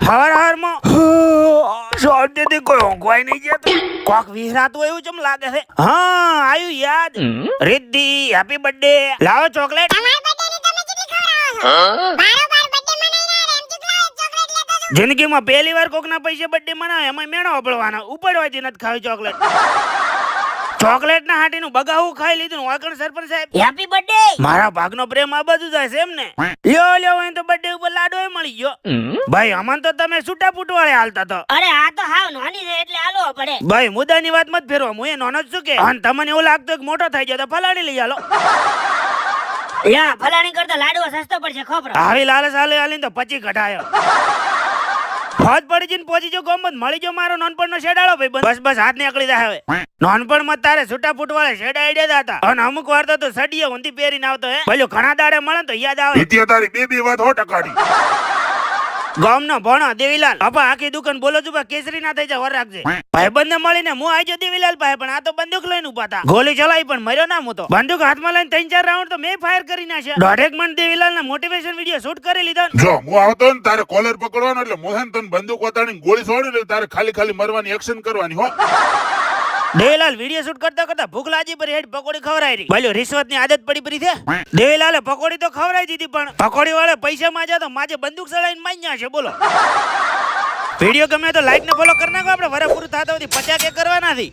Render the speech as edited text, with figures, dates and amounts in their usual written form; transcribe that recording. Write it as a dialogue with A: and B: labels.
A: હવારમાં શાંતિથી કોઈ ઊંઘવાય નહીં જતો. કોક વિહરાતું એવું ચમ લાગે છે. હા આયુ યાદ. Riddhi happy birthday. લાવો ચોકલેટ. જિંદગીમાં પહેલી વાર કોકના પૈસે બર્થડે મનાવે એમાં મેણો અપડવાનો ઉપડવાથી નથી ખાવી ચોકલેટ. ચોકલેટ ના હાટીનું બગાવું ખાઈ લીધું. વાકણ સરપંચ સાહેબ
B: હેપી બર્થડે.
A: મારા ભાગનો પ્રેમ આ બધું જાય છે એમ ને. લ્યો હોય તો બર્થડે ઉપર લાડો મળી ગયો. ભાઈ અમન તો તમે છૂટા ફૂટવાળે હાલતા તો.
B: અરે આ તો હાવ નાની છે એટલે હાલવો પડે.
A: ભાઈ મુદ્દાની વાત મત ફેરવો. હું એ નાનો જ છું કે અને તમને એવું લાગતું કે મોટો થઈ ગયો તો ફલાડી લઈ આલો.
B: યા ફલાણી કરતા લાડવો સસ્તો પડશે ખોપરો.
A: આવી લાલચ હાલીને તો પછી ઘટાયો. ફોજ પડી જઈને પહોંચી જો ગોમત મળી જો મારો નાનપણનો શેડાળો ભાઈ બસ હાથ નીકળી જાય હવે. નાનપણમાં તારે છૂટા ફૂટવાળે શેડા આઈડિયા હતા અને અમુક વાર તો સડીએ ઊંધી પહેરીને આવતો હે. ભલે ઘણા દાડે મળે તો યાદ આવે.
C: તારી બે વાત 100%
A: ગામનો ભણો દેવીલાલ બાપા આખી દુકાન બોલો છું કેસરી ના થઈ જાય વર રાખજે. ભાઈબંધને મળીને હું આઈજો દેવીલાલ પાસે પણ આ તો બંદૂક લઈને ઉભા હતા. ગોલી ચલાવી પણ મર્યો ના હું તો. બંદૂક હાથમાં લઈને 3-4 રાઉન્ડ તો મેં ફાયર કરી નાખ્યા. દોઢેક મણ દેવીલાલ ના મોટિવેશન વિડિયો શૂટ કરી લીધો.
C: જો હું આવતો ને તારે કોલર પકડવાનો એટલે મોહન તને બંદૂક વતાડીને ગોળી છોડી એટલે તારે ખાલી મરવાની એક્શન કરવાની હો.
A: દેવીલાલ વિડિયો શૂટ કરતા ભૂખ લાગી પર હેડ પકોડી ખવરાઈ રહી. બોલ્યો રિશ્વત ની આદત પડી છે. દેવીલાલે પકોડી તો ખવરાઈ દીધી પણ પકોડી વાળા પૈસા માંગ્યા તો માજે બંદૂક ચલાવીને માંગ્યા છે. બોલો વિડિયો ગમે તો લાઈક ને ફોલો કરી નાખો. આપણે વરા પૂરું થતા સુધી 50 કે કરવા નથી.